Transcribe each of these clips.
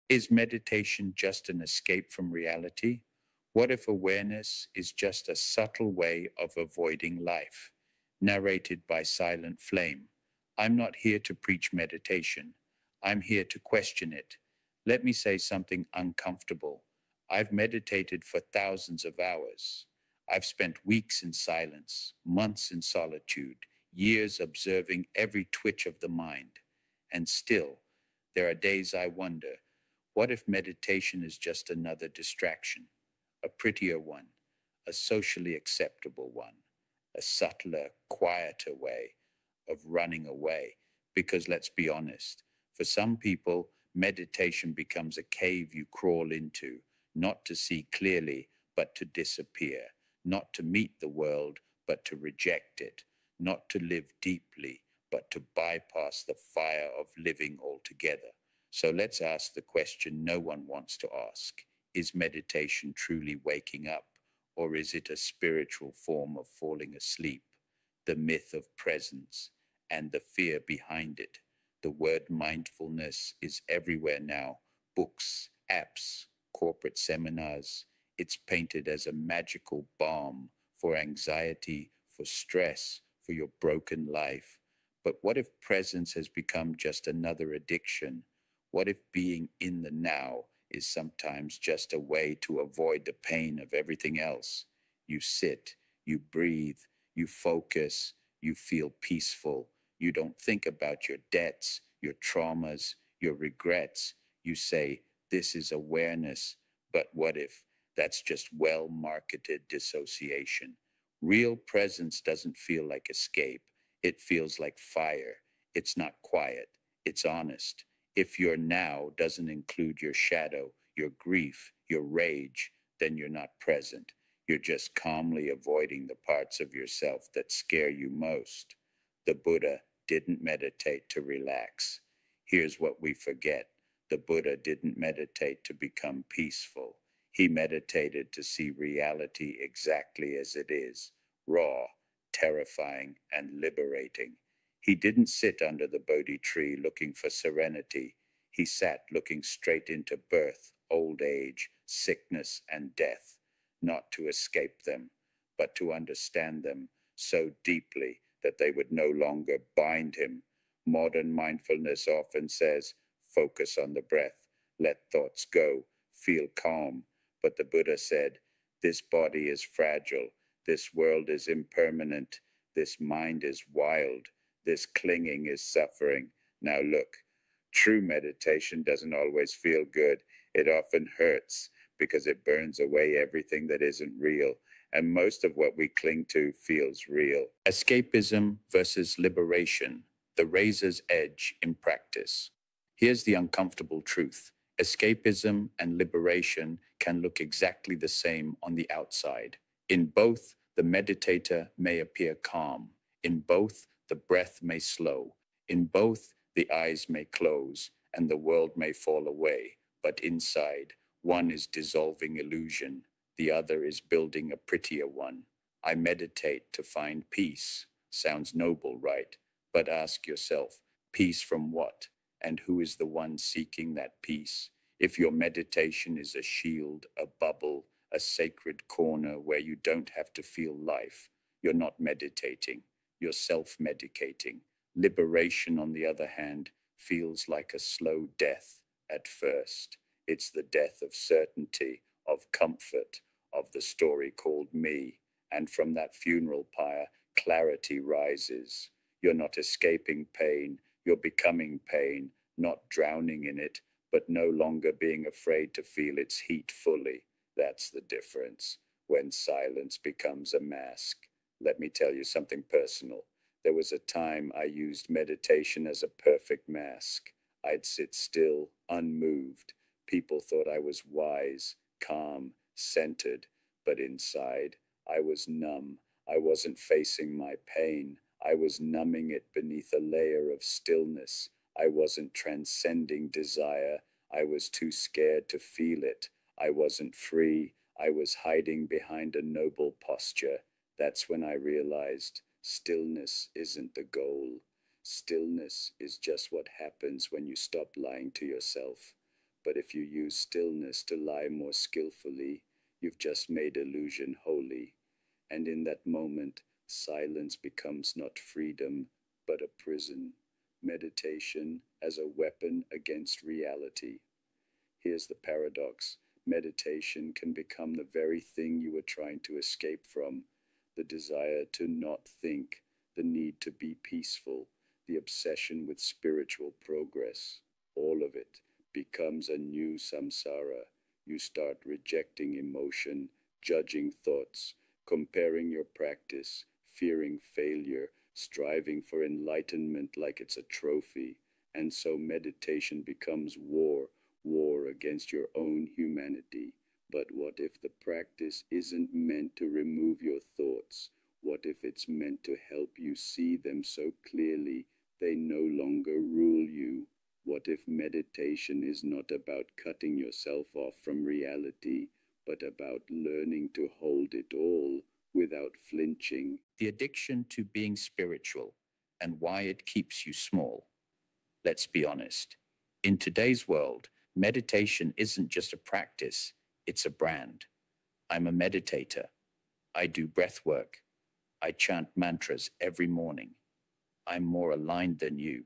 Is meditation just an escape from reality? What if awareness is just a subtle way of avoiding life? Narrated by Silent Flame. I'm not here to preach meditation. I'm here to question it. Let me say something uncomfortable. I've meditated for thousands of hours. I've spent weeks in silence, months in solitude, years observing every twitch of the mind. And still, there are days I wonder, what if meditation is just another distraction? A prettier one, a socially acceptable one, a subtler, quieter way of running away. Because let's be honest, for some people, meditation becomes a cave you crawl into, not to see clearly, but to disappear, not to meet the world, but to reject it, not to live deeply, but to bypass the fire of living altogether. So let's ask the question no one wants to ask. Is meditation truly waking up, or is it a spiritual form of falling asleep? The myth of presence and the fear behind it. The word mindfulness is everywhere now. Books, apps, corporate seminars. It's painted as a magical balm for anxiety, for stress, for your broken life. But what if presence has become just another addiction? What if being in the now is sometimes just a way to avoid the pain of everything else? You sit, you breathe, you focus, you feel peaceful. You don't think about your debts, your traumas, your regrets. You say, this is awareness. But what if that's just well-marketed dissociation? Real presence doesn't feel like escape. It feels like fire. It's not quiet. It's honest. If your now doesn't include your shadow, your grief, your rage, then you're not present. You're just calmly avoiding the parts of yourself that scare you most. The Buddha didn't meditate to relax. Here's what we forget. The Buddha didn't meditate to become peaceful. He meditated to see reality exactly as it is, raw, terrifying, and liberating. He didn't sit under the Bodhi tree looking for serenity. He sat looking straight into birth, old age, sickness, and death, not to escape them, but to understand them so deeply that they would no longer bind him. Modern mindfulness often says, focus on the breath, let thoughts go, feel calm. But the Buddha said, this body is fragile, this world is impermanent, this mind is wild, this clinging is suffering. Now look, true meditation doesn't always feel good. It often hurts because it burns away everything that isn't real. And most of what we cling to feels real. Escapism versus liberation, the razor's edge in practice. Here's the uncomfortable truth. Escapism and liberation can look exactly the same on the outside. In both, the meditator may appear calm. In both, the breath may slow. In both, the eyes may close and the world may fall away. But inside, one is dissolving illusion. The other is building a prettier one. I meditate to find peace. Sounds noble, right? But ask yourself, peace from what? And who is the one seeking that peace? If your meditation is a shield, a bubble, a sacred corner where you don't have to feel life, you're not meditating, you're self-medicating. Liberation, on the other hand, feels like a slow death at first. It's the death of certainty, of comfort, of the story called me. And from that funeral pyre, clarity rises. You're not escaping pain, you're becoming pain, not drowning in it, but no longer being afraid to feel its heat fully. That's the difference. When silence becomes a mask. Let me tell you something personal. There was a time I used meditation as a perfect mask. I'd sit still, unmoved. People thought I was wise, calm, centered, but inside, I was numb. I wasn't facing my pain. I was numbing it beneath a layer of stillness. I wasn't transcending desire. I was too scared to feel it. I wasn't free. I was hiding behind a noble posture. That's when I realized stillness isn't the goal. Stillness is just what happens when you stop lying to yourself. But if you use stillness to lie more skillfully, you've just made illusion holy. And in that moment, silence becomes not freedom, but a prison. Meditation as a weapon against reality. Here's the paradox. Meditation can become the very thing you were trying to escape from. The desire to not think, the need to be peaceful, the obsession with spiritual progress. All of it becomes a new samsara. You start rejecting emotion, judging thoughts, comparing your practice, fearing failure, striving for enlightenment like it's a trophy. And so meditation becomes war against your own humanity. But what if the practice isn't meant to remove your thoughts? What if it's meant to help you see them so clearly they no longer rule you? What if meditation is not about cutting yourself off from reality, but about learning to hold it all without flinching? The addiction to being spiritual and why it keeps you small. Let's be honest. In today's world, meditation isn't just a practice, it's a brand. I'm a meditator. I do breath work. I chant mantras every morning. I'm more aligned than you.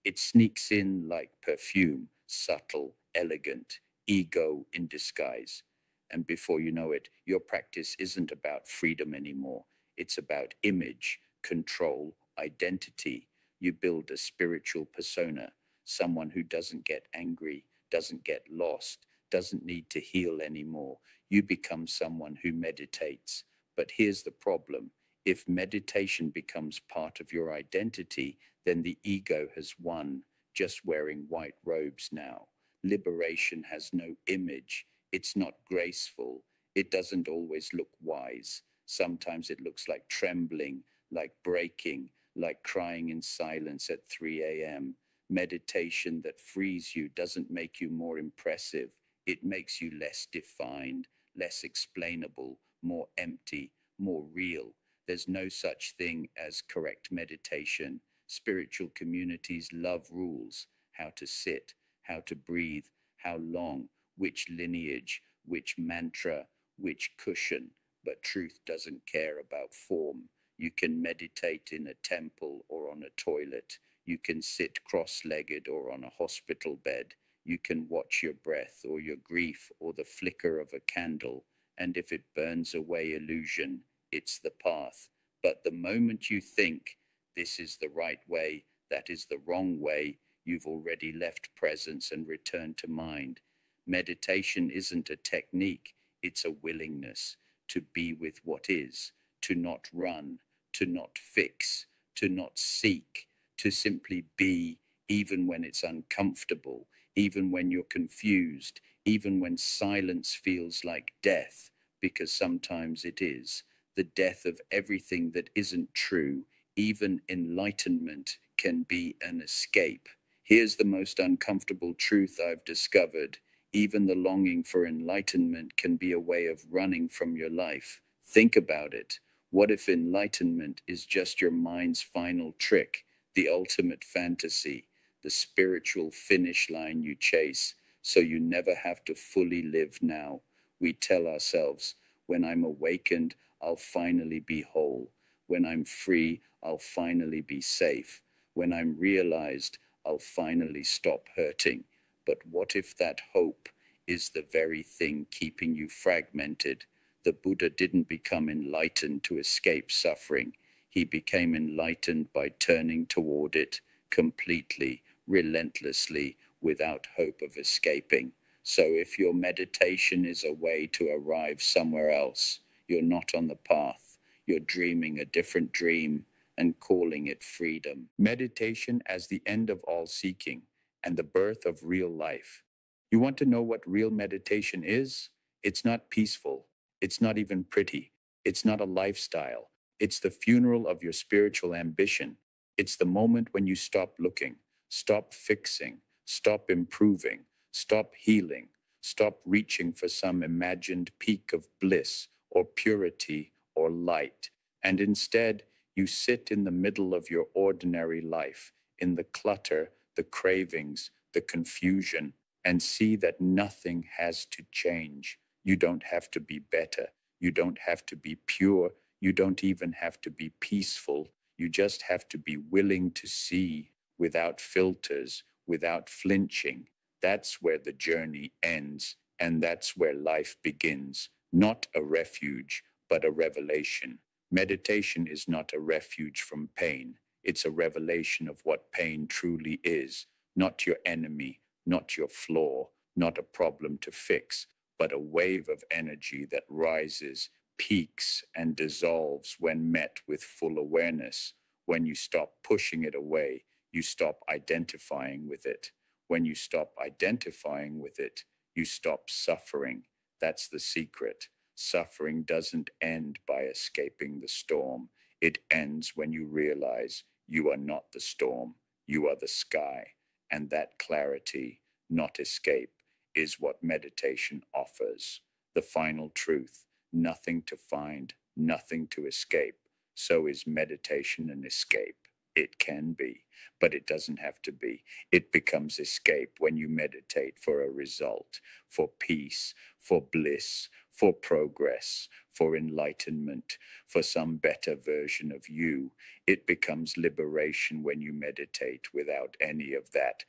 It sneaks in like perfume, subtle, elegant, ego in disguise. And before you know it, your practice isn't about freedom anymore. It's about image, control, identity. You build a spiritual persona, someone who doesn't get angry, doesn't get lost, doesn't need to heal anymore. You become someone who meditates. But here's the problem. If meditation becomes part of your identity, then the ego has won, just wearing white robes now. Liberation has no image. It's not graceful. It doesn't always look wise. Sometimes it looks like trembling, like breaking, like crying in silence at 3 a.m. Meditation that frees you doesn't make you more impressive. It makes you less defined, less explainable, more empty, more real. There's no such thing as correct meditation. Spiritual communities love rules, how to sit, how to breathe, how long, which lineage, which mantra, which cushion. But truth doesn't care about form. You can meditate in a temple or on a toilet. You can sit cross-legged or on a hospital bed. You can watch your breath or your grief or the flicker of a candle. And if it burns away illusion, it's the path. But the moment you think, this is the right way, that is the wrong way, you've already left presence and returned to mind. Meditation isn't a technique, it's a willingness to be with what is, to not run, to not fix, to not seek, to simply be, even when it's uncomfortable, even when you're confused, even when silence feels like death, because sometimes it is. The death of everything that isn't true. Even enlightenment can be an escape. Here's the most uncomfortable truth I've discovered. Even the longing for enlightenment can be a way of running from your life. Think about it. What if enlightenment is just your mind's final trick, the ultimate fantasy, the spiritual finish line you chase, so you never have to fully live now? We tell ourselves, when I'm awakened, I'll finally be whole. When I'm free, I'll finally be safe. When I'm realized, I'll finally stop hurting. But what if that hope is the very thing keeping you fragmented? The Buddha didn't become enlightened to escape suffering. He became enlightened by turning toward it completely, relentlessly, without hope of escaping. So if your meditation is a way to arrive somewhere else, you're not on the path. You're dreaming a different dream and calling it freedom. Meditation as the end of all seeking and the birth of real life. You want to know what real meditation is? It's not peaceful. It's not even pretty. It's not a lifestyle. It's the funeral of your spiritual ambition. It's the moment when you stop looking, stop fixing, stop improving, stop healing, stop reaching for some imagined peak of bliss or purity or light, and instead you sit in the middle of your ordinary life, in the clutter, the cravings, the confusion, and see that nothing has to change. You don't have to be better. You don't have to be pure. You don't even have to be peaceful. You just have to be willing to see without filters, without flinching. That's where the journey ends, and that's where life begins. Not a refuge, but a revelation. Meditation is not a refuge from pain. It's a revelation of what pain truly is. Not your enemy, not your flaw, not a problem to fix, but a wave of energy that rises, peaks, and dissolves when met with full awareness. When you stop pushing it away, you stop identifying with it. When you stop identifying with it, you stop suffering. That's the secret. Suffering doesn't end by escaping the storm. It ends when you realize you are not the storm, you are the sky. And that clarity, not escape, is what meditation offers. The final truth, nothing to find, nothing to escape. So is meditation an escape? It can be, but it doesn't have to be. It becomes escape when you meditate for a result, for peace, for bliss, for progress, for enlightenment, for some better version of you. It becomes liberation when you meditate without any of that,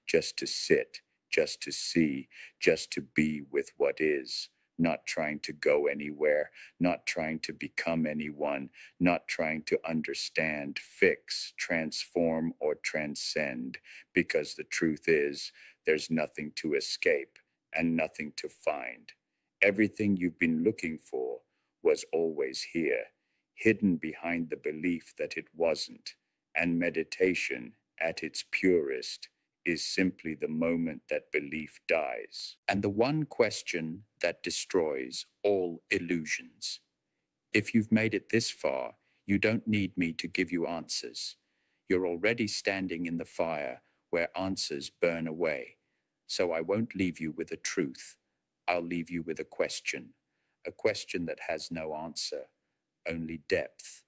just to sit, just to see, just to be with what is. Not trying to go anywhere, not trying to become anyone, not trying to understand, fix, transform, or transcend, because the truth is, there's nothing to escape and nothing to find. Everything you've been looking for was always here, hidden behind the belief that it wasn't, and meditation, at its purest, is simply the moment that belief dies, and the one question that destroys all illusions. If you've made it this far, you don't need me to give you answers. You're already standing in the fire where answers burn away. So I won't leave you with a truth. I'll leave you with a question that has no answer, only depth,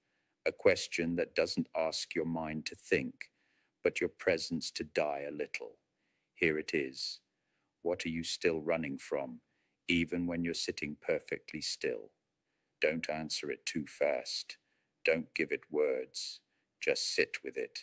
a question that doesn't ask your mind to think, but your presence to die a little. Here it is. What are you still running from, even when you're sitting perfectly still? Don't answer it too fast. Don't give it words. Just sit with it.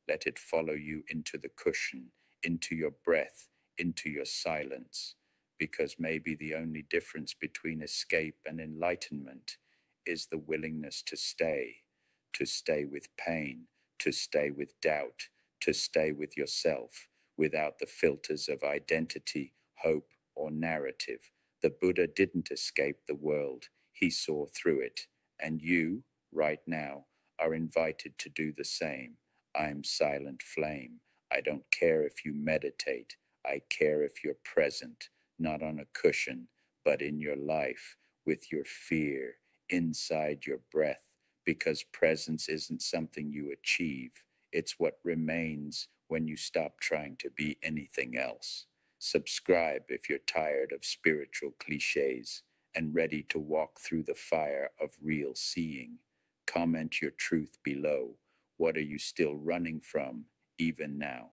Let it follow you into the cushion, into your breath, into your silence, because maybe the only difference between escape and enlightenment is the willingness to stay with pain, to stay with doubt, to stay with yourself without the filters of identity, hope, or narrative. The Buddha didn't escape the world. He saw through it. And you, right now, are invited to do the same. I'm silent flame. I don't care if you meditate. I care if you're present, not on a cushion, but in your life, with your fear, inside your breath, because presence isn't something you achieve. It's what remains when you stop trying to be anything else. Subscribe if you're tired of spiritual cliches and ready to walk through the fire of real seeing. Comment your truth below. What are you still running from, even now?